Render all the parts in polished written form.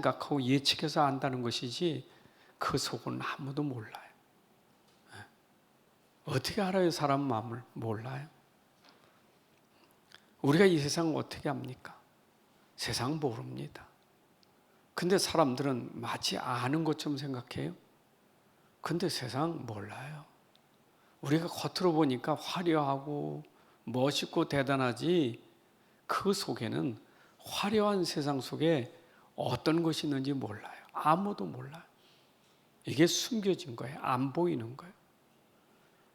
생각하고 예측해서 안다는 것이지 그 속은 아무도 몰라요. 어떻게 알아요? 사람 마음을 몰라요. 우리가 이 세상을 어떻게 압니까? 세상 모릅니다. 근데 사람들은 마치 아는 것처럼 생각해요. 근데 세상 몰라요. 우리가 겉으로 보니까 화려하고 멋있고 대단하지 그 속에는 화려한 세상 속에 어떤 것이 있는지 몰라요. 아무도 몰라요. 이게 숨겨진 거예요. 안 보이는 거예요.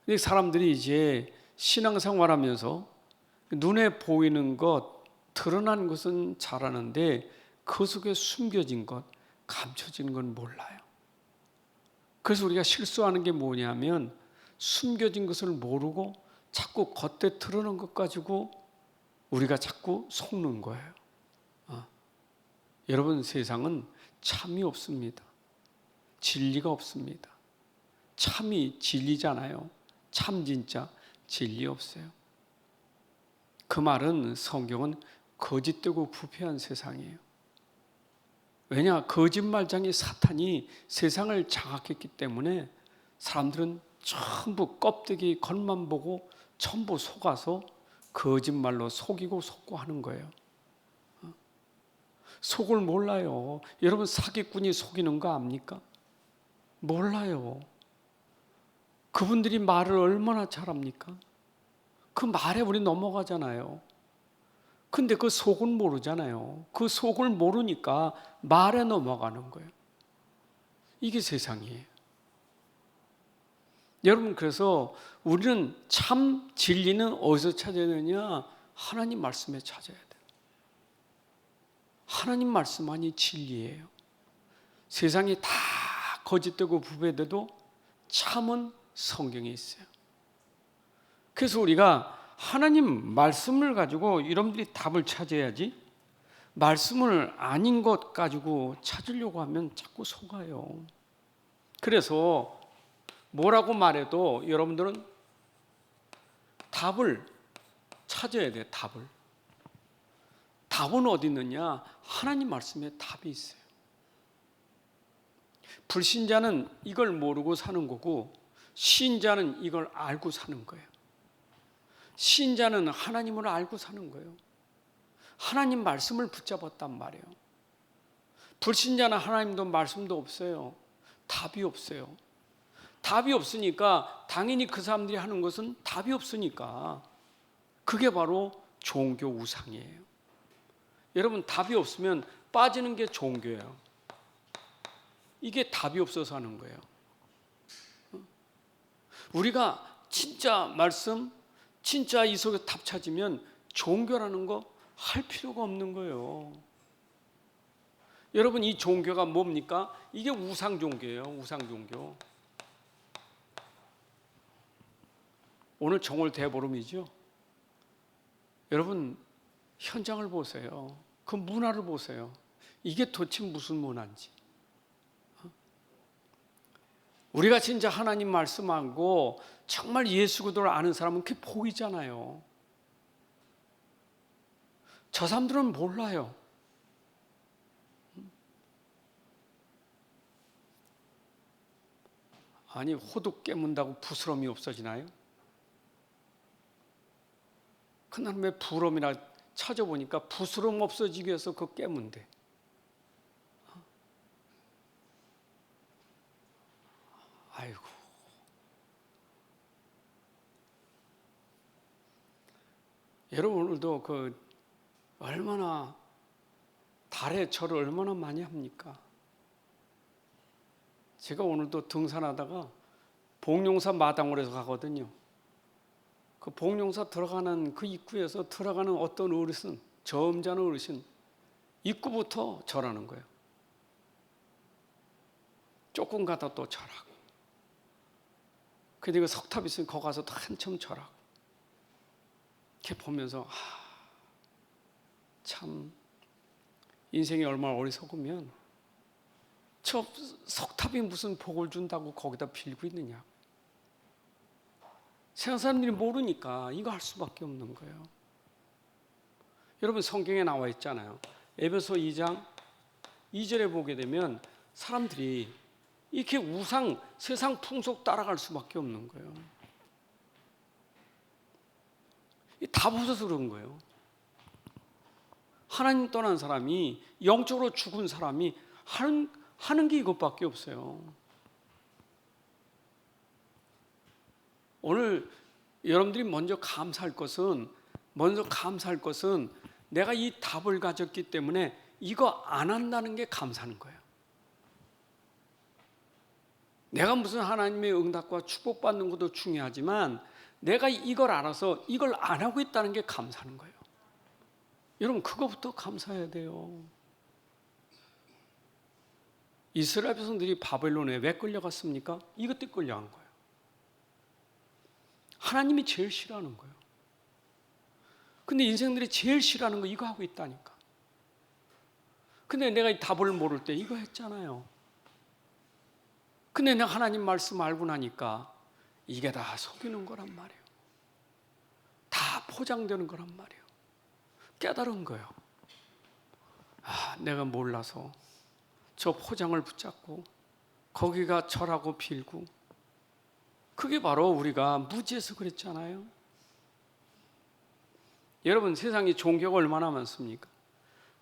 근데 사람들이 이제 신앙생활하면서 눈에 보이는 것, 드러난 것은 잘하는데 그 속에 숨겨진 것, 감춰진 건 몰라요. 그래서 우리가 실수하는 게 뭐냐면 숨겨진 것을 모르고 자꾸 겉에 드러난 것 가지고 우리가 자꾸 속는 거예요. 여러분, 세상은 참이 없습니다. 진리가 없습니다. 참이 진리잖아요. 참 진짜 진리 없어요. 그 말은 성경은 거짓되고 부패한 세상이에요. 왜냐? 거짓말장이 사탄이 세상을 장악했기 때문에 사람들은 전부 껍데기 겉만 보고 전부 속아서 거짓말로 속이고 속고 하는 거예요. 속을 몰라요. 여러분, 사기꾼이 속이는 거 압니까? 몰라요. 그분들이 말을 얼마나 잘합니까? 그 말에 우리 넘어가잖아요. 근데 그 속은 모르잖아요. 그 속을 모르니까 말에 넘어가는 거예요. 이게 세상이에요. 여러분, 그래서 우리는 참 진리는 어디서 찾아야 되느냐? 하나님 말씀에 찾아야 돼요. 하나님 말씀만이 진리예요. 세상이 다 거짓되고 부패돼도 참은 성경에 있어요. 그래서 우리가 하나님 말씀을 가지고 여러분들이 답을 찾아야지, 말씀을 아닌 것 가지고 찾으려고 하면 자꾸 속아요. 그래서 뭐라고 말해도 여러분들은 답을 찾아야 돼요. 답은 어디 있느냐? 하나님 말씀에 답이 있어요. 불신자는 이걸 모르고 사는 거고 신자는 이걸 알고 사는 거예요. 신자는 하나님을 알고 사는 거예요. 하나님 말씀을 붙잡았단 말이에요. 불신자는 하나님도 말씀도 없어요. 답이 없어요. 답이 없으니까 당연히 그 사람들이 하는 것은 답이 없으니까 그게 바로 종교 우상이에요. 여러분, 답이 없으면 빠지는 게 종교예요. 이게 답이 없어서 하는 거예요. 우리가 진짜 말씀, 진짜 이 속에 답 찾으면 종교라는 거 할 필요가 없는 거예요. 여러분, 이 종교가 뭡니까? 이게 우상 종교예요. 우상 종교. 오늘 정월 대보름이죠. 여러분, 현장을 보세요. 그 문화를 보세요. 이게 도대체 무슨 문화인지. 우리가 진짜 하나님 말씀하고 정말 예수 그리스도를 아는 사람은 그게 보이잖아요. 저 사람들은 몰라요. 아니, 호두 깨문다고 부스럼이 없어지나요? 그날 왜 부럼이나 찾아보니까 부스럼 없어지기 위해서 그거 깨문대. 아이고. 여러분, 오늘도 얼마나 달에 절을 얼마나 많이 합니까? 제가 오늘도 등산하다가 복룡사 마당으로 가거든요. 그 복룡사 들어가는 그 입구에서 들어가는 어떤 어르신, 점잖은 어르신, 입구부터 절하는 거예요. 조금 가다 또 절하고. 근데 그 석탑 있으면 거기 가서 또 한참 절하고. 이렇게 보면서 참 인생이 얼마나 어리석으면 저 석탑이 무슨 복을 준다고 거기다 빌고 있느냐. 세상 사람들이 모르니까 이거 할 수밖에 없는 거예요. 여러분, 성경에 나와 있잖아요. 에베소 2장 2절에 보게 되면 사람들이 이렇게 우상, 세상 풍속 따라갈 수밖에 없는 거예요. 다 부서서 그런 거예요. 하나님 떠난 사람이, 영적으로 죽은 사람이 하는 게 이것밖에 없어요. 오늘 여러분들이 먼저 감사할 것은 내가 이 답을 가졌기 때문에 이거 안 한다는 게 감사하는 거예요. 내가 무슨 하나님의 응답과 축복받는 것도 중요하지만 내가 이걸 알아서 이걸 안 하고 있다는 게 감사하는 거예요. 여러분, 그거부터 감사해야 돼요. 이스라엘 백성들이 바벨론에 왜 끌려갔습니까? 이것 때문에 끌려간 거예요. 하나님이 제일 싫어하는 거예요. 근데 인생들이 제일 싫어하는 거 이거 하고 있다니까. 근데 내가 이 답을 모를 때 이거 했잖아요. 근데 내가 하나님 말씀 알고 나니까 이게 다 속이는 거란 말이에요. 다 포장되는 거란 말이에요. 깨달은 거예요. 내가 몰라서 저 포장을 붙잡고 거기가 절하고 빌고, 그게 바로 우리가 무지해서 그랬잖아요. 여러분, 세상에 종교가 얼마나 많습니까?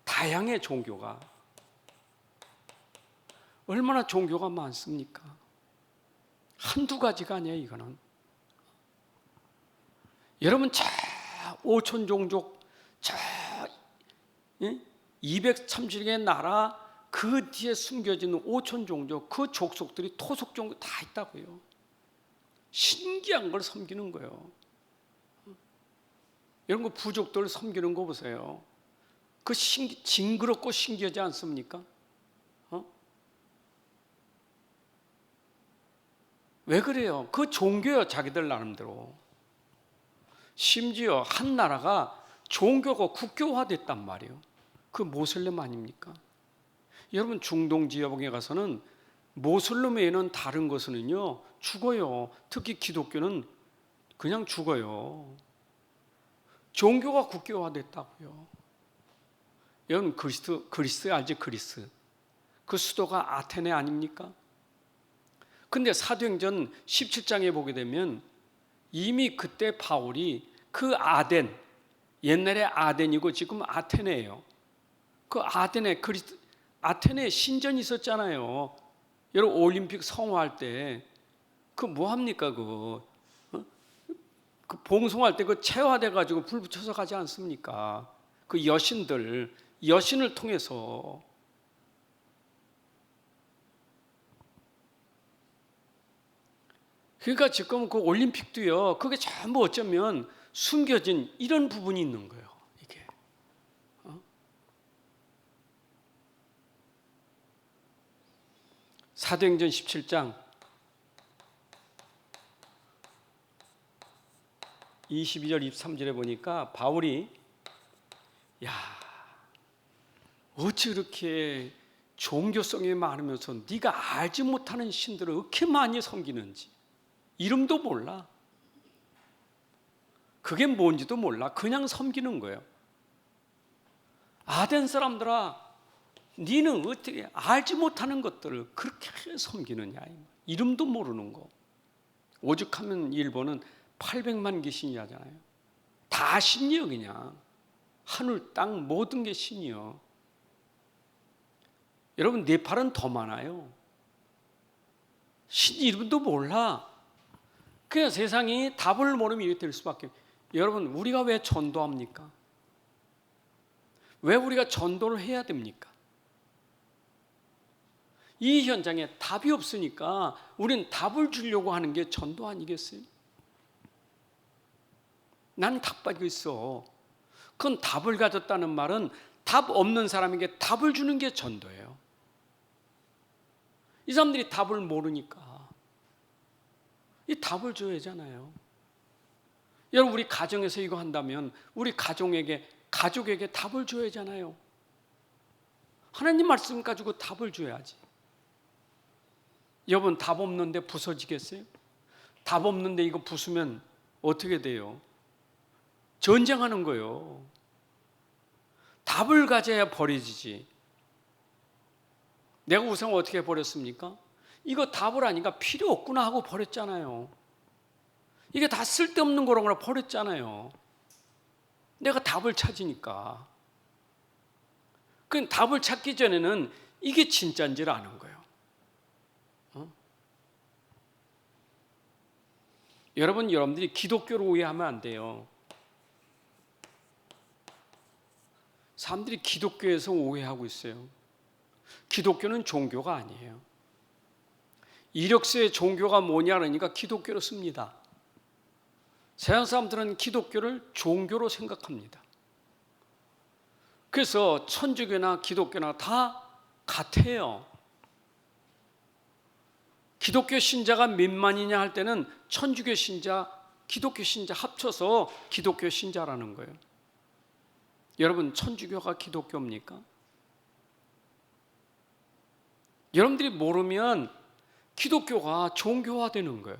다양해. 종교가 얼마나 종교가 많습니까? 한두 가지가 아니에요. 이거는 여러분, 저 5천 종족, 저 230개의 나라 그 뒤에 숨겨진 5천 종족, 그 족속들이 토속 종교 다 있다고요. 신기한 걸 섬기는 거예요. 이런 거 부족들 섬기는 거 보세요. 그 징그럽고 신기하지 않습니까? 왜 그래요? 그 종교요, 자기들 나름대로. 심지어 한 나라가 종교가 국교화됐단 말이에요. 그 모슬렘 아닙니까? 여러분, 중동 지역에 가서는 모슬렘 외에는 다른 것은요 죽어요. 특히 기독교는 그냥 죽어요. 종교가 국교화됐다고요. 여러분, 그리스 알지? 그리스 그 수도가 아테네 아닙니까? 근데 사도행전 17장에 보게 되면 이미 그때 바울이 그 아덴, 옛날에 아덴이고 지금 아테네예요. 그 아테네에 신전이 있었잖아요. 여러분, 올림픽 성화할 때 그 뭐합니까? 그 봉송할 때 그 체화돼 가지고 불 붙여서 가지 않습니까? 그 여신을 통해서. 그러니까 지금 그 올림픽도요, 그게 전부 어쩌면 숨겨진 이런 부분이 있는 거예요. 이게 사도행전 17장 22절 23절에 보니까 바울이 어찌 그렇게 종교성이 많으면서 네가 알지 못하는 신들을 그렇게 많이 섬기는지, 이름도 몰라, 그게 뭔지도 몰라, 그냥 섬기는 거예요. 아덴 사람들아, 니는 어떻게 알지 못하는 것들을 그렇게 섬기느냐. 이름도 모르는 거. 오죽하면 일본은 800만 개 신이 하잖아요. 다 신이요. 그냥 하늘 땅 모든 게 신이요. 여러분, 네팔은 더 많아요. 신 이름도 몰라. 그냥 세상이 답을 모르면 이렇게 될 수밖에. 여러분, 우리가 왜 전도합니까? 왜 우리가 전도를 해야 됩니까? 이 현장에 답이 없으니까 우리는 답을 주려고 하는 게 전도 아니겠어요? 난 답 가지고 있어. 그건 답을 가졌다는 말은 답 없는 사람에게 답을 주는 게 전도예요. 이 사람들이 답을 모르니까 이 답을 줘야 하잖아요. 여러분, 우리 가정에서 이거 한다면 우리 가족에게 답을 줘야 하잖아요. 하나님 말씀 가지고 답을 줘야지. 여러분, 답 없는데 부서지겠어요? 답 없는데 이거 부수면 어떻게 돼요? 전쟁하는 거예요. 답을 가져야 버려지지. 내가 우상 어떻게 버렸습니까? 이거 답을 아니까 필요 없구나 하고 버렸잖아요. 이게 다 쓸데없는 거라고 버렸잖아요. 내가 답을 찾으니까. 그 답을 찾기 전에는 이게 진짜인지를 아는 거예요. 여러분들이 기독교를 오해하면 안 돼요. 사람들이 기독교에서 오해하고 있어요. 기독교는 종교가 아니에요. 이력서에 종교가 뭐냐 그러니까 기독교로 씁니다. 세상 사람들은 기독교를 종교로 생각합니다. 그래서 천주교나 기독교나 다 같아요. 기독교 신자가 몇만이냐 할 때는 천주교 신자, 기독교 신자 합쳐서 기독교 신자라는 거예요. 여러분, 천주교가 기독교입니까? 여러분들이 모르면 기독교가 종교화되는 거예요.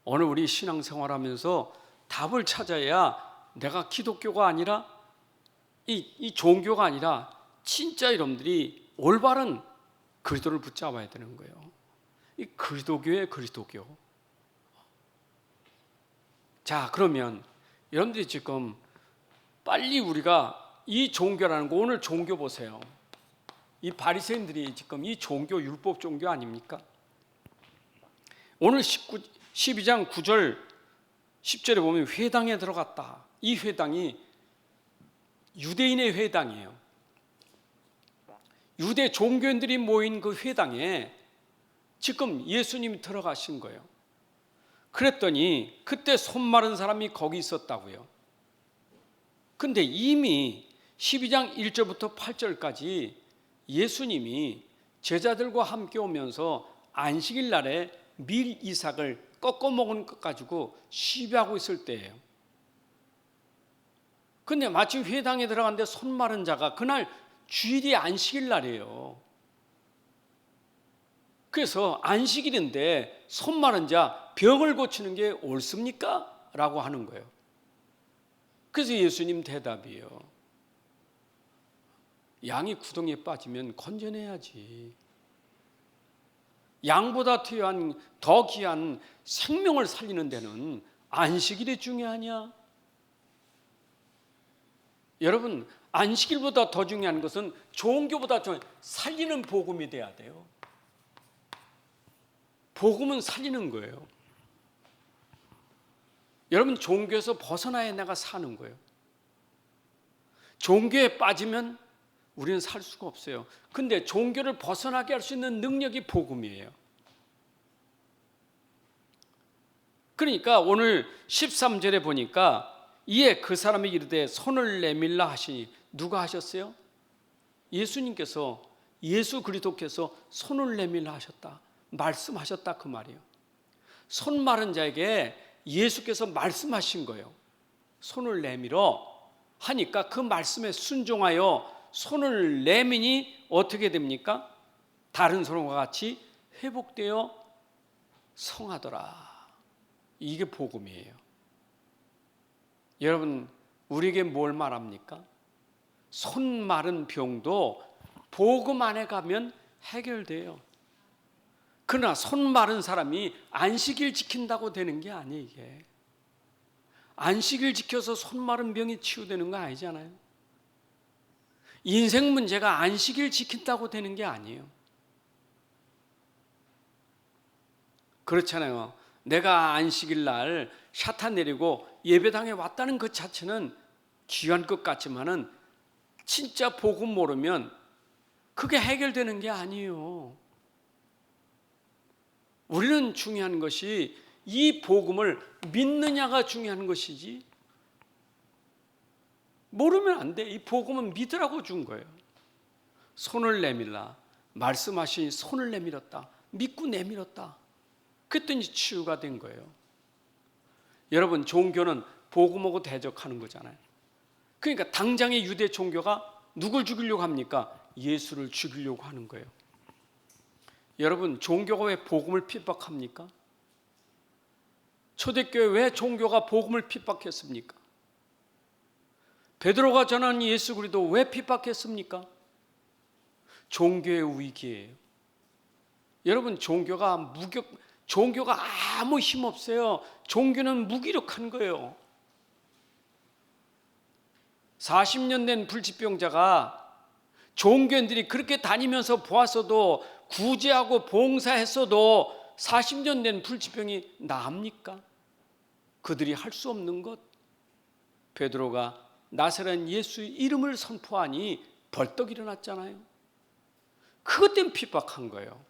오늘 우리 신앙생활하면서 답을 찾아야 내가 기독교가 아니라 이 종교가 아니라 진짜 여러분들이 올바른 그리스도를 붙잡아야 되는 거예요. 이 그리스도교의 그리스도교. 자, 그러면 여러분들이 지금 빨리 우리가 이 종교라는 거, 오늘 종교 보세요. 이 바리새인들이 지금 이 종교 율법 종교 아닙니까? 오늘 12장 9절 10절에 보면 회당에 들어갔다. 이 회당이 유대인의 회당이에요. 유대 종교인들이 모인 그 회당에 지금 예수님이 들어가신 거예요. 그랬더니 그때 손 마른 사람이 거기 있었다고요. 근데 이미 12장 1절부터 8절까지 예수님이 제자들과 함께 오면서 안식일 날에 밀 이삭을 꺾어 먹은 것 가지고 시비하고 있을 때예요. 근데 마침 회당에 들어갔는데 손 마른 자가, 그날 주일이 안식일 날이에요. 그래서 안식일인데 손 마른 자 병을 고치는 게 옳습니까? 라고 하는 거예요. 그래서 예수님 대답이에요. 양이 구덩이에 빠지면 건져내야지. 양보다 더 귀한 생명을 살리는 데는 안식일이 중요하냐? 여러분, 안식일보다 더 중요한 것은 종교보다 살리는 복음이 돼야 돼요. 복음은 살리는 거예요. 여러분, 종교에서 벗어나야 내가 사는 거예요. 종교에 빠지면 우리는 살 수가 없어요. 근데 종교를 벗어나게 할 수 있는 능력이 복음이에요. 그러니까 오늘 13절에 보니까 이에 그 사람이 이르되 손을 내밀라 하시니, 누가 하셨어요? 예수님께서, 예수 그리스도께서 손을 내밀라 하셨다, 말씀하셨다, 그 말이에요. 손 마른 자에게 예수께서 말씀하신 거예요. 손을 내밀어 하니까 그 말씀에 순종하여 손을 내미니 어떻게 됩니까? 다른 손과 같이 회복되어 성하더라. 이게 복음이에요. 여러분, 우리에게 뭘 말합니까? 손 마른 병도 복음 안에 가면 해결돼요. 그러나 손 마른 사람이 안식일 지킨다고 되는 게 아니에요. 이게 안식일 지켜서 손 마른 병이 치유되는 거 아니잖아요. 인생 문제가 안식일 지킨다고 되는 게 아니에요. 그렇잖아요. 내가 안식일 날 샤타 내리고 예배당에 왔다는 것 자체는 귀한 것 같지만은 진짜 복음 모르면 그게 해결되는 게 아니에요. 우리는 중요한 것이 이 복음을 믿느냐가 중요한 것이지, 모르면 안 돼. 이 복음은 믿으라고 준 거예요. 손을 내밀라, 말씀하시니 손을 내밀었다, 믿고 내밀었다. 그랬더니 치유가 된 거예요. 여러분, 종교는 복음하고 대적하는 거잖아요. 그러니까 당장의 유대 종교가 누굴 죽이려고 합니까? 예수를 죽이려고 하는 거예요. 여러분, 종교가 왜 복음을 핍박합니까? 초대교회 왜 종교가 복음을 핍박했습니까? 베드로가 전한 예수 그리스도 왜 핍박했습니까? 종교의 위기예요. 여러분, 종교가 아무 힘 없어요. 종교는 무기력한 거예요. 40년 된 불치병자가 종교인들이 그렇게 다니면서 보았어도, 구제하고 봉사했어도 40년 된 불치병이 나합니까? 그들이 할 수 없는 것. 베드로가 나사렛 예수의 이름을 선포하니 벌떡 일어났잖아요. 그것 때문에 핍박한 거예요.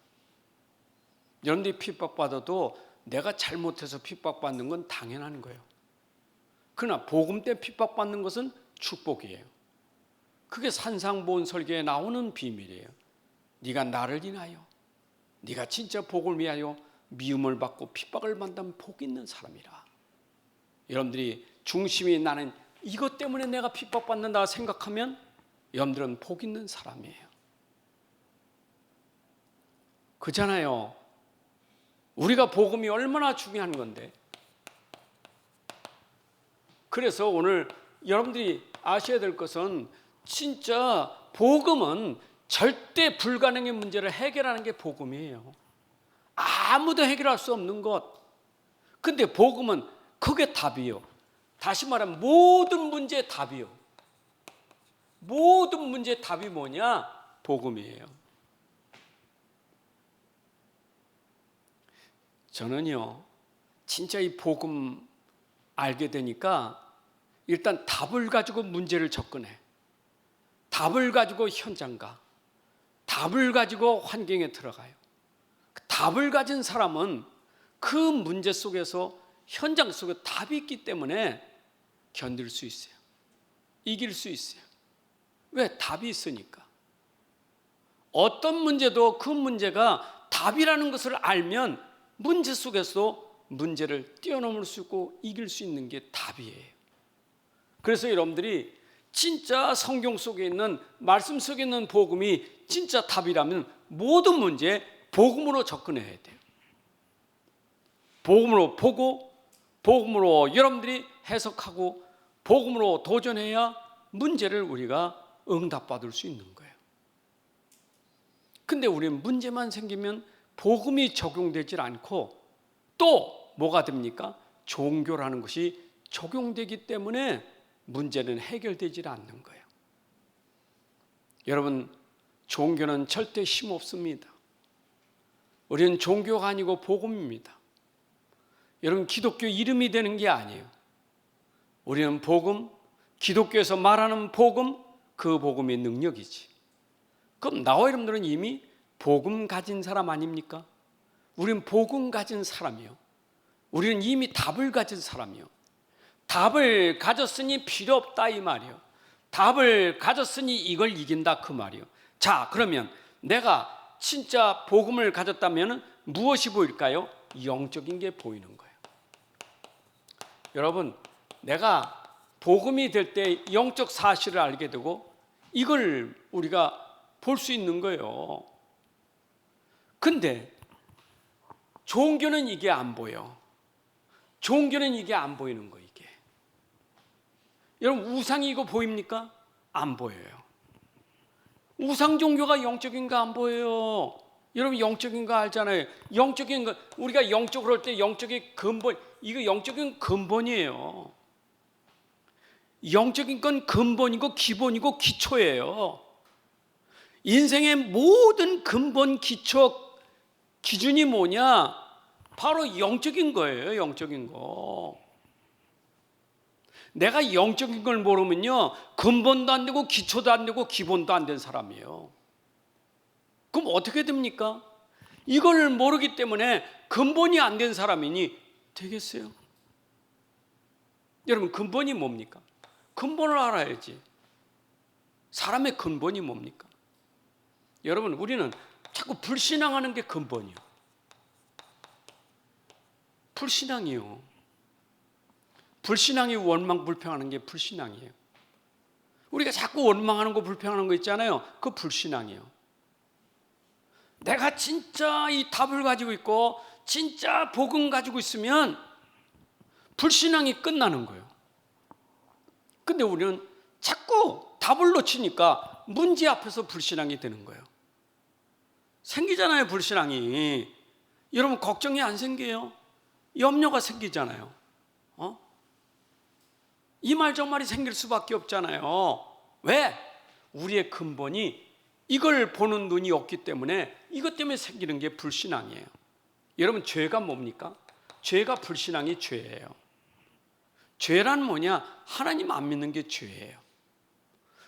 여러분들이 핍박받아도 내가 잘못해서 핍박받는 건 당연한 거예요. 그러나 복음 때문에 핍박받는 것은 축복이에요. 그게 산상보훈 설교에 나오는 비밀이에요. 네가 나를 인하여, 네가 진짜 복을 위하여 미움을 받고 핍박을 받는 복 있는 사람이라. 여러분들이 중심이 나는 이것 때문에 내가 핍박받는다 생각하면 여러분들은 복 있는 사람이에요. 그잖아요. 우리가 복음이 얼마나 중요한 건데. 그래서 오늘 여러분들이 아셔야 될 것은, 진짜 복음은 절대 불가능의 문제를 해결하는 게 복음이에요. 아무도 해결할 수 없는 것. 근데 복음은 그게 답이요. 다시 말하면 모든 문제의 답이요. 모든 문제의 답이 뭐냐? 복음이에요. 저는요, 진짜 이 복음 알게 되니까 일단 답을 가지고 문제를 접근해. 답을 가지고 현장 가. 답을 가지고 환경에 들어가요. 답을 가진 사람은 그 문제 속에서, 현장 속에 답이 있기 때문에 견딜 수 있어요. 이길 수 있어요. 왜? 답이 있으니까. 어떤 문제도 그 문제가 답이라는 것을 알면 문제 속에서 문제를 뛰어넘을 수 있고 이길 수 있는 게 답이에요. 그래서 여러분들이 진짜 성경 속에 있는, 말씀 속에 있는 복음이 진짜 답이라면 모든 문제에 복음으로 접근해야 돼요. 복음으로 보고, 복음으로 여러분들이 해석하고, 복음으로 도전해야 문제를 우리가 응답받을 수 있는 거예요. 근데 우리는 문제만 생기면 복음이 적용되질 않고, 또 뭐가 됩니까? 종교라는 것이 적용되기 때문에 문제는 해결되질 않는 거예요. 여러분, 종교는 절대 힘 없습니다. 우리는 종교가 아니고 복음입니다. 여러분, 기독교 이름이 되는 게 아니에요. 우리는 복음, 기독교에서 말하는 복음, 그 복음의 능력이지. 그럼 나와 여러분들은 이미 복음 가진 사람 아닙니까? 우리는 복음 가진 사람이요. 우리는 이미 답을 가진 사람이요. 답을 가졌으니 필요 없다 이 말이요. 답을 가졌으니 이걸 이긴다 그 말이요. 자, 그러면 내가 진짜 복음을 가졌다면 무엇이 보일까요? 영적인 게 보이는 거예요. 여러분, 내가 복음이 될 때 영적 사실을 알게 되고 이걸 우리가 볼 수 있는 거예요. 근데 종교는 이게 안 보여. 종교는 이게 안 보이는 거예요. 이게. 여러분, 우상이 이거 보입니까? 안 보여요. 우상 종교가 영적인가 안 보여요. 여러분, 영적인 거 알잖아요. 영적인 거, 우리가 영적으로 할 때 영적인 근본, 이거 영적인 근본이에요. 영적인 건 근본이고 기본이고 기초예요. 인생의 모든 근본, 기초, 기준이 뭐냐? 바로 영적인 거예요. 영적인 거. 내가 영적인 걸 모르면요, 근본도 안 되고 기초도 안 되고 기본도 안 된 사람이에요. 그럼 어떻게 됩니까? 이걸 모르기 때문에 근본이 안 된 사람이니 되겠어요? 여러분, 근본이 뭡니까? 근본을 알아야지. 사람의 근본이 뭡니까? 여러분, 우리는 자꾸 불신앙하는 게 근본이요. 불신앙이요. 불신앙이 원망 불평하는 게 불신앙이에요. 우리가 자꾸 원망하는 거 불평하는 거 있잖아요. 그거 불신앙이에요. 내가 진짜 이 답을 가지고 있고 진짜 복음 가지고 있으면 불신앙이 끝나는 거예요. 근데 우리는 자꾸 답을 놓치니까 문제 앞에서 불신앙이 되는 거예요. 생기잖아요, 불신앙이. 여러분 걱정이 안 생겨요? 염려가 생기잖아요. 이 말 저 말이 생길 수밖에 없잖아요. 왜? 우리의 근본이 이걸 보는 눈이 없기 때문에 이것 때문에 생기는 게 불신앙이에요. 여러분 죄가 뭡니까? 죄가 불신앙이 죄예요. 죄란 뭐냐? 하나님 안 믿는 게 죄예요.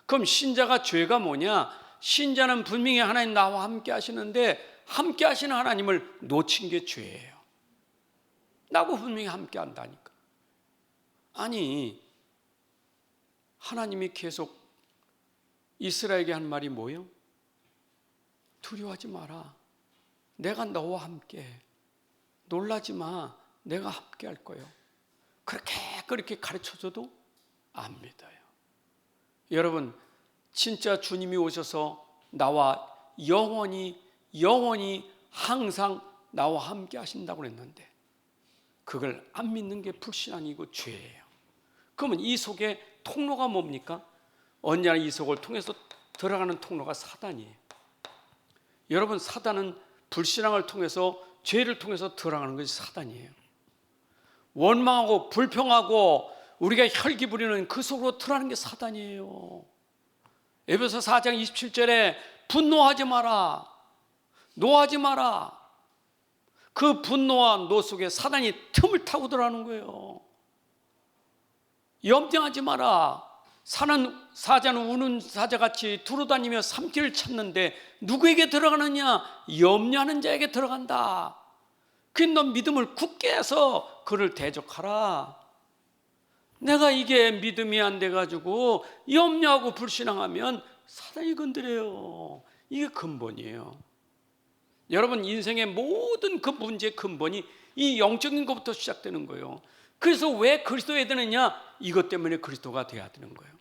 그럼 신자가 죄가 뭐냐? 신자는 분명히 하나님 나와 함께 하시는데 함께 하시는 하나님을 놓친 게 죄예요. 나하고 분명히 함께 한다니까. 아니, 하나님이 계속 이스라엘에게 한 말이 뭐예요? 두려워하지 마라. 내가 너와 함께 해. 놀라지 마. 내가 함께 할 거예요. 그렇게 가르쳐줘도 안 믿어요. 여러분, 진짜 주님이 오셔서 나와 영원히 항상 나와 함께 하신다고 그랬는데 그걸 안 믿는 게 불신앙이고 죄예요. 그러면 이 속에 통로가 뭡니까? 언제나 이 속을 통해서 들어가는 통로가 사단이에요. 여러분, 사단은 불신앙을 통해서 죄를 통해서 들어가는 것이 사단이에요. 원망하고 불평하고 우리가 혈기 부리는 그 속으로 들어가는 게 사단이에요. 에베소 4장 27절에 분노하지 마라. 노하지 마라. 그 분노와 노 속에 사단이 틈을 타고 들어가는 거예요. 염려하지 마라. 사자는 우는 사자같이 두루다니며 삼키를 찾는데 누구에게 들어가느냐? 염려하는 자에게 들어간다. 그럼 너 믿음을 굳게 해서 그를 대적하라. 내가 이게 믿음이 안 돼가지고 염려하고 불신앙하면 사단이 건드려요. 이게 근본이에요. 여러분, 인생의 모든 그 문제의 근본이 이 영적인 것부터 시작되는 거예요. 그래서 왜 그리스도여야 되느냐? 이것 때문에 그리스도가 돼야 되는 거예요.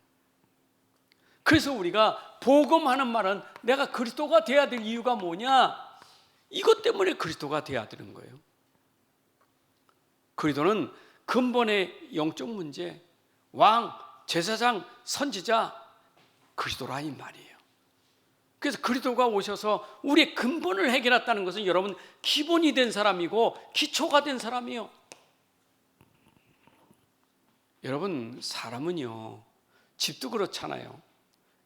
그래서 우리가 복음하는 말은 내가 그리스도가 돼야 될 이유가 뭐냐? 이것 때문에 그리스도가 돼야 되는 거예요. 그리스도는 근본의 영적 문제, 왕, 제사장, 선지자, 그리스도라 이 말이에요. 그래서 그리스도가 오셔서 우리의 근본을 해결했다는 것은 여러분 기본이 된 사람이고 기초가 된 사람이에요. 여러분, 사람은요, 집도 그렇잖아요.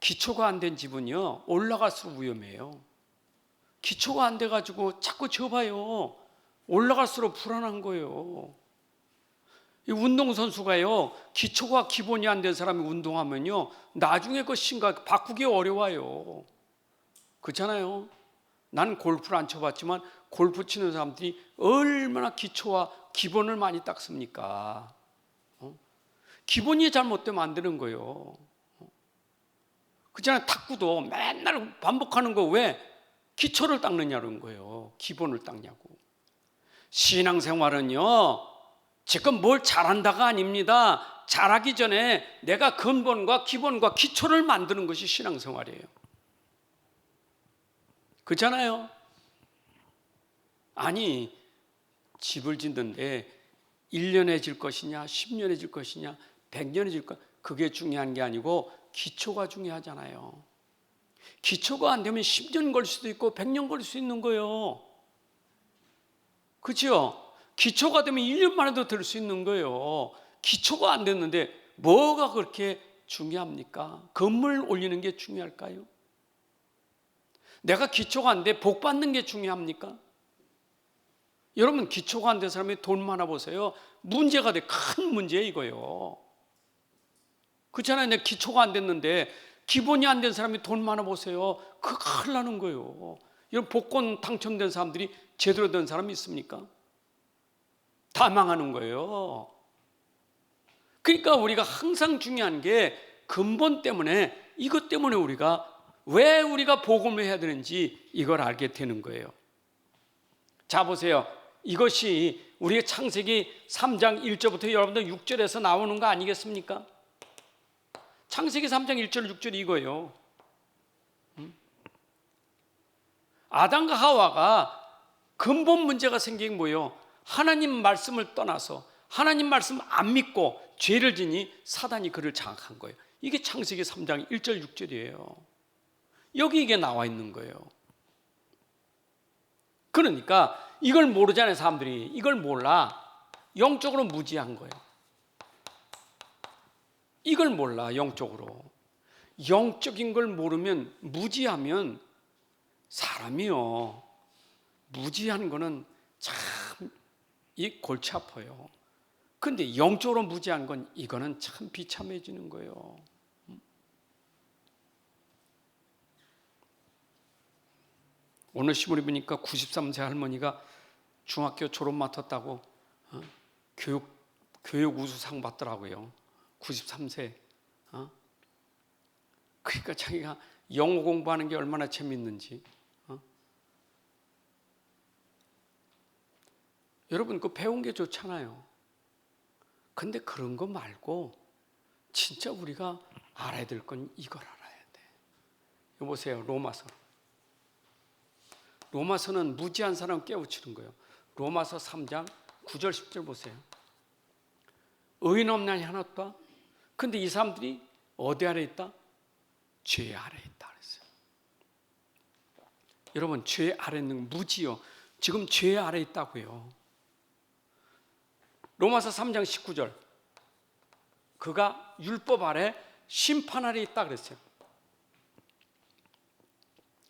기초가 안 된 집은요, 올라갈수록 위험해요. 기초가 안 돼가지고 자꾸 좁아요. 올라갈수록 불안한 거예요. 이 운동선수가요, 기초가 기본이 안 된 사람이 운동하면요, 나중에 그 심각 바꾸기 어려워요. 그렇잖아요. 난 골프를 안 쳐봤지만 골프 치는 사람들이 얼마나 기초와 기본을 많이 닦습니까? 기본이 잘못되면 안 되는 거예요. 그렇잖아요. 탁구도 맨날 반복하는 거 왜? 기초를 닦느냐는 거예요. 기본을 닦냐고. 신앙생활은요, 지금 뭘 잘한다가 아닙니다. 잘하기 전에 내가 근본과 기본과 기초를 만드는 것이 신앙생활이에요. 그렇잖아요. 아니, 집을 짓는데 1년에 질 것이냐, 10년에 질 것이냐, 100년에 질 것, 그게 중요한 게 아니고 기초가 중요하잖아요. 기초가 안 되면 10년 걸릴 수도 있고 100년 걸릴 수 있는 거예요. 그렇죠? 기초가 되면 1년 만에도 될 수 있는 거예요. 기초가 안 됐는데 뭐가 그렇게 중요합니까? 건물 올리는 게 중요할까요? 내가 기초가 안 돼 복 받는 게 중요합니까? 여러분, 기초가 안 된 사람이 돈 많아 보세요. 문제가 돼. 큰 문제예요, 이거요. 그렇잖아요. 내 기초가 안 됐는데 기본이 안 된 사람이 돈 많아 보세요. 그거 큰일 나는 거예요. 여러분, 복권 당첨된 사람들이 제대로 된 사람이 있습니까? 다 망하는 거예요. 그러니까 우리가 항상 중요한 게 근본 때문에, 이것 때문에 왜 우리가 복음을 해야 되는지 이걸 알게 되는 거예요. 자, 보세요. 이것이 우리의 창세기 3장 1절부터 여러분들 6절에서 나오는 거 아니겠습니까? 창세기 3장 1절 6절이 이거예요. 아담과 하와가 근본 문제가 생긴 뭐예요? 하나님 말씀을 떠나서 하나님 말씀 안 믿고 죄를 지니 사단이 그를 장악한 거예요. 이게 창세기 3장 1절 6절이에요. 여기 이게 나와 있는 거예요. 그러니까 이걸 모르잖아요. 사람들이 이걸 몰라. 영적으로 무지한 거예요. 이걸 몰라. 영적으로. 영적인 걸 모르면, 무지하면 사람이요, 무지한 거는 참 이 골치 아파요. 근데 영적으로 무지한 건 이거는 참 비참해지는 거예요. 오늘 신문에 보니까 93세 할머니가 중학교 졸업 맡았다고 교육 우수상 받더라고요. 93세. 그러니까 자기가 영어 공부하는 게 얼마나 재밌는지. 여러분, 그 배운 게 좋잖아요. 근데 그런 거 말고 진짜 우리가 알아야 될 건 이걸 알아야 돼. 이거 보세요. 로마서는 무지한 사람 깨우치는 거예요. 로마서 3장 9절 10절 보세요. 의인 없나니 하나 없다. 근데 이 사람들이 어디 아래 있다? 죄 아래 있다 그랬어요. 여러분, 죄 아래 있는 무지요. 지금 죄 아래 있다고요. 로마서 3장 19절. 그가 율법 아래 심판 아래 있다 그랬어요.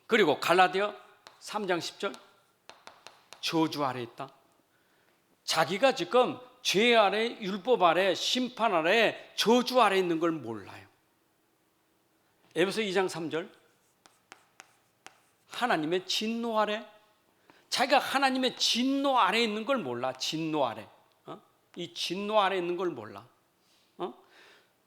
그리고 갈라디아 3장 10절. 저주 아래 있다. 자기가 지금 죄 아래, 율법 아래, 심판 아래, 저주 아래 있는 걸 몰라요. 에베소 2장 3절. 하나님의 진노 아래. 자기가 하나님의 진노 아래 있는 걸 몰라. 진노 아래. 이 진노 아래 있는 걸 몰라.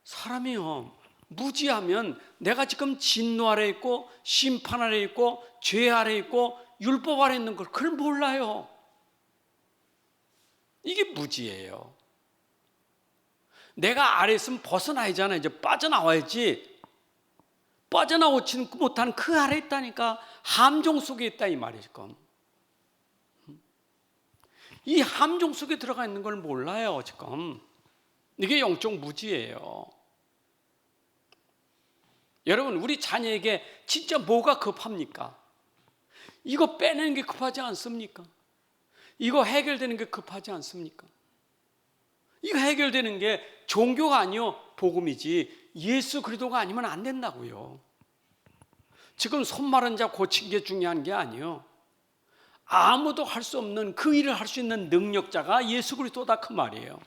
사람이요, 무지하면 내가 지금 진노 아래 있고 심판 아래 있고 죄 아래 있고 율법 아래 있는 걸 그걸 몰라요. 이게 무지예요. 내가 아래 있으면 벗어나야잖아요. 이제 빠져나와야지. 빠져나오지 못한 그 아래 있다니까. 함정 속에 있다 이 말이에요. 지금 이 함정 속에 들어가 있는 걸 몰라요. 지금 이게 영적 무지예요. 여러분, 우리 자녀에게 진짜 뭐가 급합니까? 이거 빼내는 게 급하지 않습니까? 이거 해결되는 게 급하지 않습니까? 이거 해결되는 게 종교가 아니요 복음이지 예수 그리스도가 아니면 안 된다고요. 지금 손 마른 자 고친 게 중요한 게 아니요, 아무도 할 수 없는 그 일을 할 수 있는 능력자가 예수 그리스도다 그 말이에요.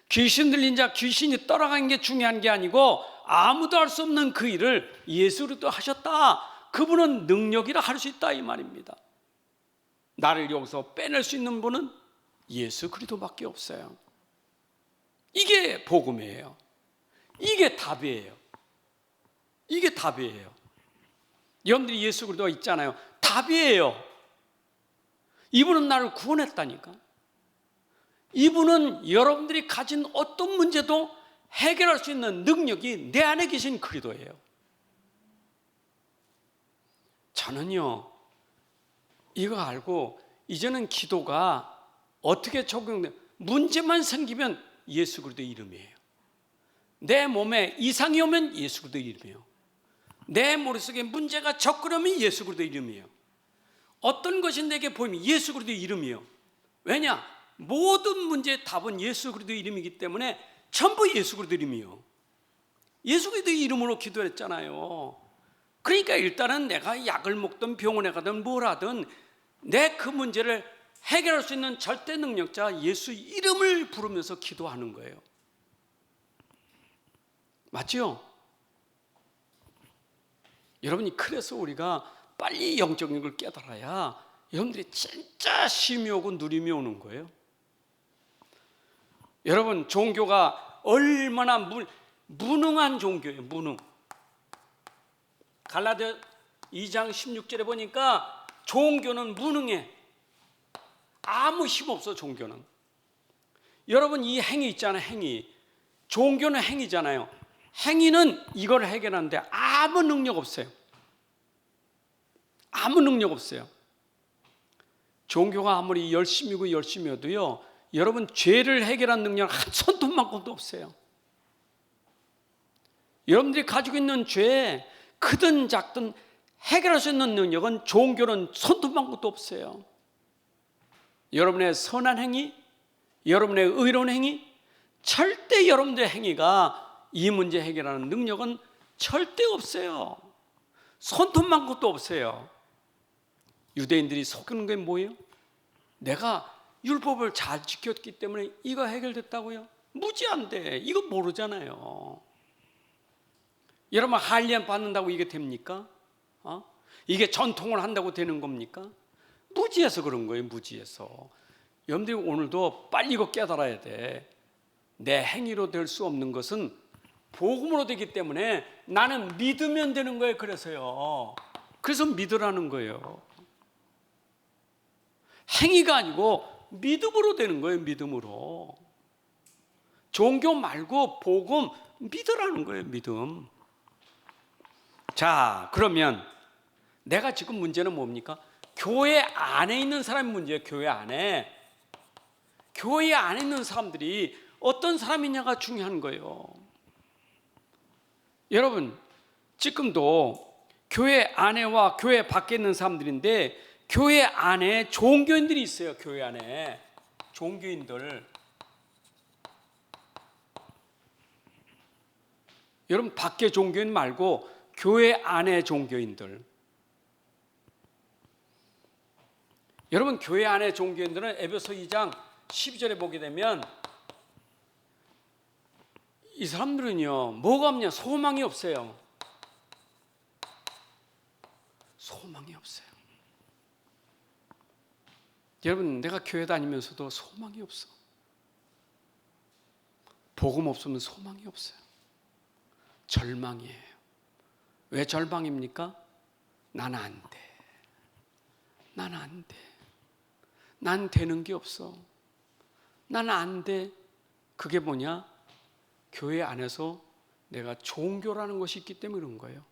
귀신 들린 자 귀신이 떠나간 게 중요한 게 아니고 아무도 할 수 없는 그 일을 예수 그리스도 하셨다. 그분은 능력이라 할 수 있다 이 말입니다. 나를 여기서 빼낼 수 있는 분은 예수 그리스도밖에 없어요. 이게 복음이에요. 이게 답이에요. 이게 답이에요. 여러분들이 예수 그리스도가 있잖아요. 답이에요. 이분은 나를 구원했다니까. 이분은 여러분들이 가진 어떤 문제도 해결할 수 있는 능력이 내 안에 계신 그리스도예요. 저는요, 이거 알고 이제는 기도가 어떻게 적용돼? 문제만 생기면 예수 그리스도 이름이에요. 내 몸에 이상이 오면 예수 그리스도 이름이에요. 내 머릿속에 문제가 적그러면 예수 그리스도 이름이에요. 어떤 것이 내게 보이면 예수 그리스도 이름이에요. 왜냐? 모든 문제의 답은 예수 그리스도 이름이기 때문에 전부 예수 그리스도 이름이에요. 예수 그리스도 이름으로 기도했잖아요. 그러니까 일단은 내가 약을 먹든 병원에 가든 뭘 하든 내 그 문제를 해결할 수 있는 절대 능력자 예수 이름을 부르면서 기도하는 거예요. 맞죠? 여러분이 그래서 우리가 빨리 영적인 걸 깨달아야 여러분들이 진짜 쉼이 오고 누림이 오는 거예요. 여러분, 종교가 얼마나 무능한 종교예요. 무능. 갈라디아 2장 16절에 보니까 종교는 무능해. 아무 힘 없어 종교는. 여러분, 이 행위 있잖아요. 행위. 종교는 행위잖아요. 행위는 이걸 해결하는데 아무 능력 없어요. 아무 능력 없어요. 종교가 아무리 열심히여도요, 여러분 죄를 해결한 능력 한 손톱만큼도 없어요. 여러분들이 가지고 있는 죄, 크든 작든 해결할 수 있는 능력은 종교는 손톱만 것도 없어요. 여러분의 선한 행위, 여러분의 의로운 행위, 절대 여러분들의 행위가 이 문제 해결하는 능력은 절대 없어요. 손톱만 것도 없어요. 유대인들이 속이는 게 뭐예요? 내가 율법을 잘 지켰기 때문에 이거 해결됐다고요? 무지한데 이거 모르잖아요. 여러분 할례 받는다고 이게 됩니까? 이게 전통을 한다고 되는 겁니까? 무지해서 그런 거예요. 무지해서. 여러분들이 오늘도 빨리 이거 깨달아야 돼. 내 행위로 될 수 없는 것은 복음으로 되기 때문에 나는 믿으면 되는 거예요. 그래서 믿으라는 거예요. 행위가 아니고 믿음으로 되는 거예요. 믿음으로. 종교 말고 복음 믿으라는 거예요. 믿음. 자, 그러면 내가 지금 문제는 뭡니까? 교회 안에 있는 사람이 문제예요. 교회 안에 있는 사람들이 어떤 사람이냐가 중요한 거예요. 여러분, 지금도 교회 안에와 교회 밖에 있는 사람들인데 교회 안에 종교인들이 있어요. 교회 안에 종교인들. 여러분 밖에 종교인 말고 교회 안에 종교인들. 여러분 교회 안에 종교인들은 에베소 2장 12절에 보게 되면 이 사람들은요 뭐가 없냐? 소망이 없어요. 소망이 없어요. 여러분 내가 교회 다니면서도 소망이 없어. 복음 없으면 소망이 없어요. 절망이에요. 왜 절망입니까? 나는 안 돼. 나는 안 돼. 난 되는 게 없어. 나는 안 돼. 그게 뭐냐? 교회 안에서 내가 종교라는 것이 있기 때문에 그런 거예요.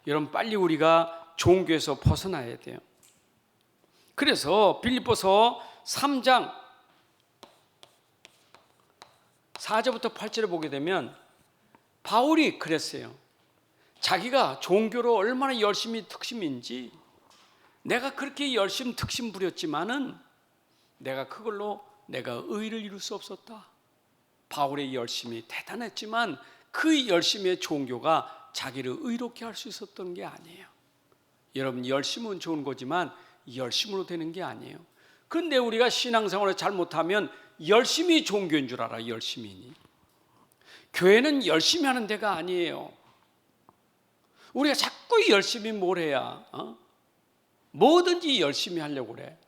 여러분 빨리 우리가 종교에서 벗어나야 돼요. 그래서 빌립보서 3장 4절부터 8절에 보게 되면 바울이 그랬어요. 자기가 종교로 얼마나 열심히 특심인지 내가 그렇게 열심히 특심 부렸지만은 내가 그걸로 내가 의를 이룰 수 없었다. 바울의 열심이 대단했지만 그 열심의 종교가 자기를 의롭게 할 수 있었던 게 아니에요. 여러분 열심은 좋은 거지만 열심으로 되는 게 아니에요. 그런데 우리가 신앙생활을 잘못하면 열심히 종교인 줄 알아. 열심이니. 교회는 열심히 하는 데가 아니에요. 우리가 자꾸 열심히 뭘 해야 뭐든지 열심히 하려고 그래.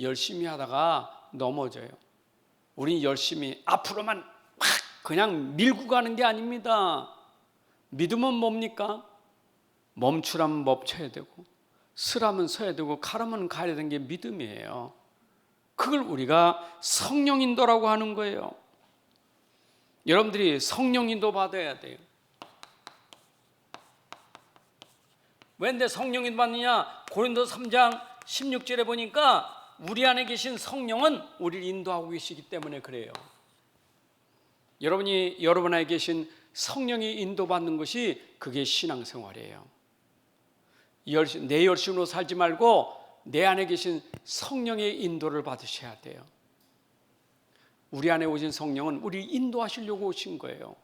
열심히 하다가 넘어져요. 우린 열심히 앞으로만 막 그냥 밀고 가는 게 아닙니다. 믿음은 뭡니까? 멈추라면 멈춰야 되고 서라면 서야 되고 가라면 가야 되는 게 믿음이에요. 그걸 우리가 성령 인도라고 하는 거예요. 여러분들이 성령 인도 받아야 돼요. 왜 성령 인도 받느냐? 고린도서 3장 16절에 보니까 우리 안에 계신 성령은 우리를 인도하고 계시기 때문에 그래요. 여러분이 여러분 안에 계신 성령이 인도받는 것이 그게 신앙생활이에요. 내 열심으로 살지 말고 내 안에 계신 성령의 인도를 받으셔야 돼요. 우리 안에 오신 성령은 우리를 인도하시려고 오신 거예요.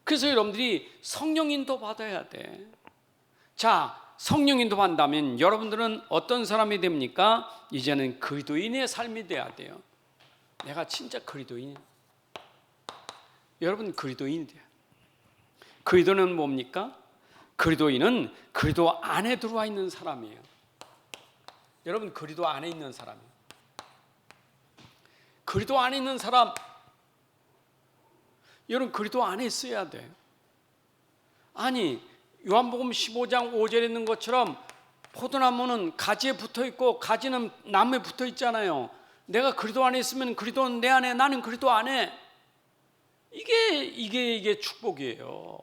그래서 여러분들이 성령 인도 받아야 돼. 자, 성령 인도 받는다면 여러분들은 어떤 사람이 됩니까? 이제는 그리스도인의 삶이 돼야 돼요. 내가 진짜 그리스도인. 여러분 그리스도인이 돼요. 그리스도는 뭡니까? 그리스도인은 그리스도 안에 들어와 있는 사람이에요. 여러분 그리스도 안에 있는 사람이에요. 그리스도 안에 있는 사람, 여러분 그리스도 안에 있어야 돼. 아니 요한복음 15장 5절에 있는 것처럼 포도나무는 가지에 붙어 있고 가지는 나무에 붙어 있잖아요. 내가 그리스도 안에 있으면 그리스도는 내 안에, 나는 그리스도 안에. 이게 축복이에요.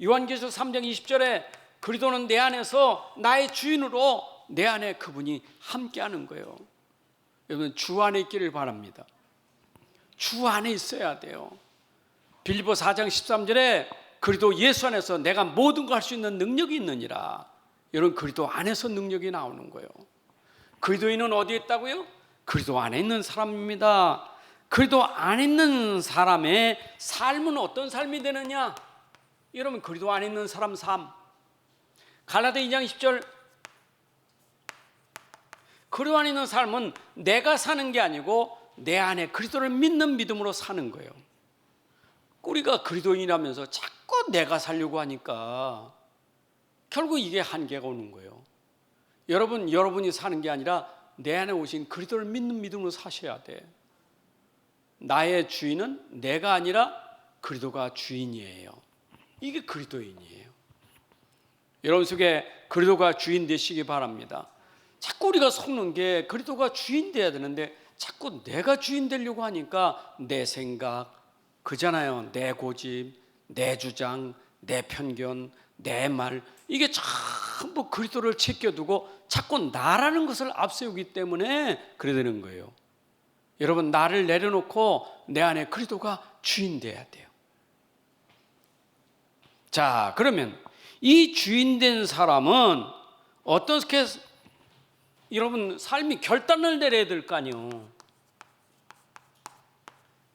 요한계시록 3장 20절에 그리스도는 내 안에서 나의 주인으로 내 안에 그분이 함께하는 거예요. 여러분 주 안에 있기를 바랍니다. 주 안에 있어야 돼요. 빌립보 4장 13절에 그리스도 예수 안에서 내가 모든 걸 할 수 있는 능력이 있느니라. 이런 그리스도 안에서 능력이 나오는 거예요. 그리스도인은 어디에 있다고요? 그리스도 안에 있는 사람입니다. 그리스도 안에 있는 사람의 삶은 어떤 삶이 되느냐? 여러분, 그리스도 안에 있는 사람 삶. 갈라디아 2장 10절, 그리스도 안에 있는 삶은 내가 사는 게 아니고 내 안에 그리스도를 믿는 믿음으로 사는 거예요. 우리가 그리스도인이라면서 자꾸 내가 살려고 하니까 결국 이게 한계가 오는 거예요. 여러분이 사는 게 아니라 내 안에 오신 그리스도를 믿는 믿음으로 사셔야 돼. 나의 주인은 내가 아니라 그리스도가 주인이에요. 이게 그리스도인이에요. 여러분 속에 그리스도가 주인 되시기 바랍니다. 자꾸 우리가 속는 게 그리스도가 주인 돼야 되는데 자꾸 내가 주인 되려고 하니까 내 생각, 그잖아요. 내 고집, 내 주장, 내 편견, 내 말, 이게 전부 그리스도를 제껴두고 자꾸 나라는 것을 앞세우기 때문에 그래 되는 거예요. 여러분, 나를 내려놓고 내 안에 그리스도가 주인 돼야 돼요. 자, 그러면 이 주인 된 사람은 어떻게 여러분 삶이 결단을 내려야 될 거 아니에요.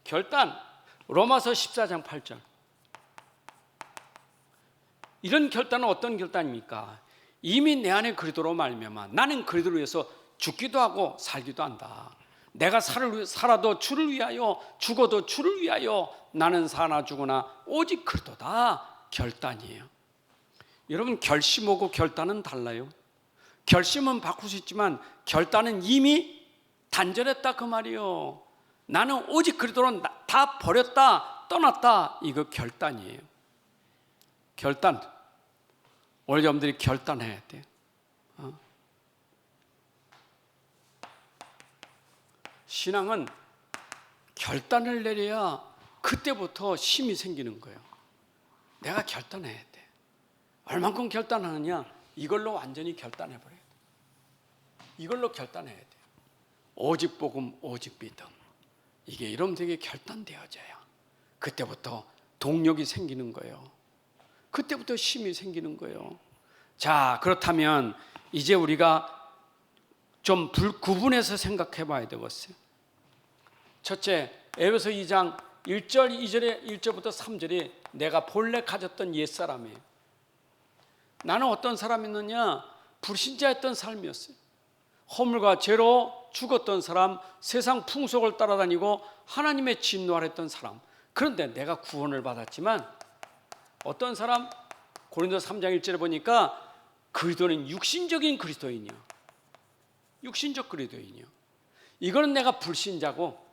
결단. 로마서 14장 8절. 이런 결단은 어떤 결단입니까? 이미 내 안에 그리스도로 말미암아 나는 그리스도를 위해서 죽기도 하고 살기도 한다. 내가 살아도 주를 위하여, 죽어도 주를 위하여, 나는 사나 죽으나 오직 그리스도다. 결단이에요. 여러분, 결심하고 결단은 달라요. 결심은 바꿀 수 있지만 결단은 이미 단절했다 그 말이에요. 나는 오직 그리스도로 다 버렸다, 떠났다. 이거 결단이에요. 결단. 오늘 여러분들이 결단해야 돼요. 신앙은 결단을 내려야 그때부터 힘이 생기는 거예요. 내가 결단해야 돼. 얼만큼 결단하느냐? 이걸로 완전히 결단해버려야 돼. 이걸로 결단해야 돼. 오직 복음, 오직 믿음. 이게 여러분들에게 결단되어져야 그때부터 동력이 생기는 거예요. 그때부터 힘이 생기는 거예요. 자, 그렇다면 이제 우리가 좀 구분해서 생각해 봐야 되겠어요. 첫째, 에베소 2장 1절부터 3절이 내가 본래 가졌던 옛사람이에요. 나는 어떤 사람이었느냐? 불신자였던 삶이었어요. 허물과 죄로 죽었던 사람, 세상 풍속을 따라다니고 하나님의 진노를 했던 사람. 그런데 내가 구원을 받았지만 어떤 사람? 고린도서 3장 1절에 보니까 그리스도는 육신적인 그리스도인이요. 육신적 그리스도인이요. 이거는 내가 불신자고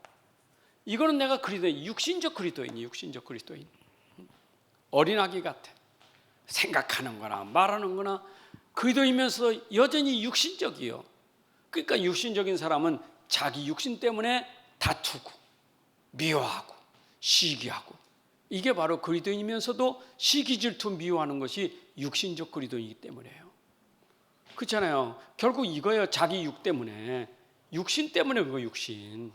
이거는 내가 그리스도인, 육신적 그리스도인이 육신적 그리스도인. 어린아기 같아. 생각하는 거나 말하는 거나 그리스도이면서 여전히 육신적이요. 그러니까 육신적인 사람은 자기 육신 때문에 다투고 미워하고 시기하고, 이게 바로 그리스도인이면서도 시기 질투 미워하는 것이 육신적 그리스도이기 때문에요. 그렇잖아요. 결국 이거예요. 자기 육 때문에, 육신 때문에. 그거 육신.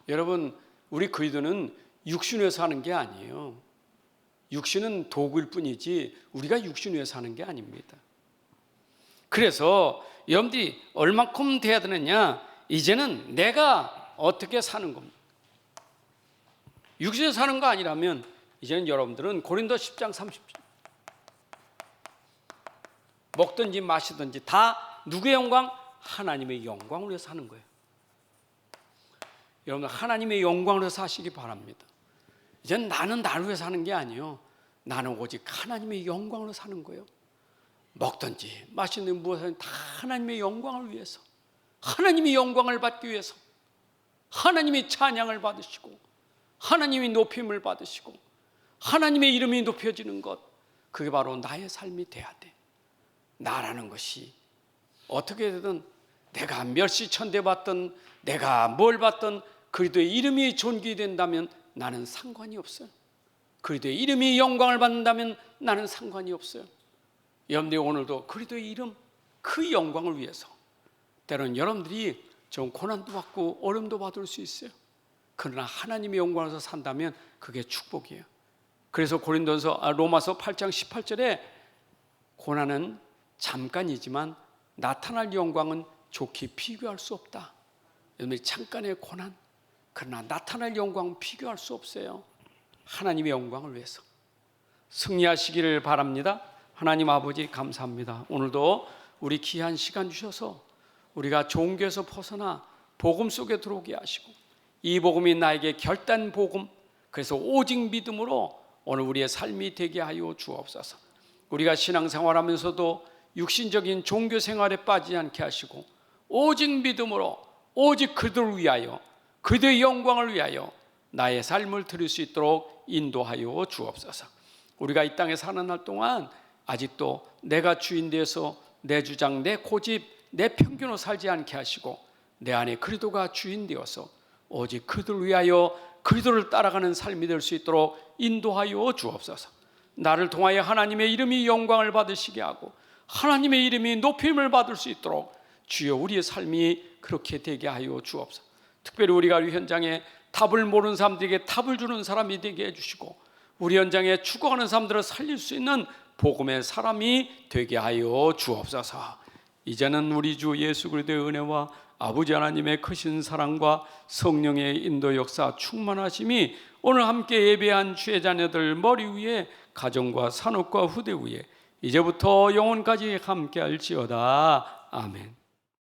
여러분, 우리 그리스도는 육신 위에서 하는 게 아니에요. 육신은 도구일 뿐이지 우리가 육신 위에서 하는 게 아닙니다. 그래서 여러분들이 얼만큼 돼야 되느냐? 이제는 내가 어떻게 사는 겁니다. 육신에서 사는 거 아니라면 이제는 여러분들은 고린도 10장 30절 먹든지 마시든지 다 누구의 영광? 하나님의 영광을 위해서 사는 거예요. 여러분, 하나님의 영광을 위해서 사시기 바랍니다. 이제는 나는 나를 위해서 사는 게 아니에요. 나는 오직 하나님의 영광으로 사는 거예요. 먹든지 마시는 무엇이든 다 하나님의 영광을 위해서, 하나님의 영광을 받기 위해서, 하나님의 찬양을 받으시고 하나님의 높임을 받으시고 하나님의 이름이 높여지는 것, 그게 바로 나의 삶이 돼야 돼. 나라는 것이 어떻게 되든 내가 멸시천대 받든 내가 뭘 받든 그리스도의 이름이 존귀된다면 나는 상관이 없어요. 그리스도의 이름이 영광을 받는다면 나는 상관이 없어요. 여러분들이 오늘도 그리스도의 이름, 그 영광을 위해서 때로는 여러분들이 좀 고난도 받고 어려움도 받을 수 있어요. 그러나 하나님의 영광에서 산다면 그게 축복이에요. 그래서 로마서 8장 18절에 고난은 잠깐이지만 나타날 영광은 좋게 비교할 수 없다. 여러분, 잠깐의 고난, 그러나 나타날 영광은 비교할 수 없어요. 하나님의 영광을 위해서 승리하시기를 바랍니다. 하나님 아버지 감사합니다. 오늘도 우리 귀한 시간 주셔서 우리가 종교에서 벗어나 복음 속에 들어오게 하시고, 이 복음이 나에게 결단 복음, 그래서 오직 믿음으로 오늘 우리의 삶이 되게 하여 주옵소서. 우리가 신앙생활하면서도 육신적인 종교 생활에 빠지지 않게 하시고, 오직 믿음으로 오직 그들을 위하여, 그들의 영광을 위하여 나의 삶을 드릴 수 있도록 인도하여 주옵소서. 우리가 이 땅에 사는 날 동안 아직도 내가 주인 되어서 내 주장, 내 고집, 내 편견으로 살지 않게 하시고, 내 안에 그리스도가 주인 되어서 오직 그들을 위하여 그리스도를 따라가는 삶이 될 수 있도록 인도하여 주옵소서. 나를 통하여 하나님의 이름이 영광을 받으시게 하고 하나님의 이름이 높임을 받을 수 있도록 주여 우리의 삶이 그렇게 되게 하여 주옵소서. 특별히 우리가 우리 현장에 답을 모르는 사람들에게 답을 주는 사람이 되게 해주시고, 우리 현장에 죽어가는 사람들을 살릴 수 있는 복음의 사람이 되게 하여 주옵소서. 이제는 우리 주 예수 그리스도의 은혜와 아버지 하나님의 크신 사랑과 성령의 인도 역사 충만하심이 오늘 함께 예배한 주의 자녀들 머리 위에, 가정과 산업과 후대 위에 이제부터 영원까지 함께 할지어다. 아멘.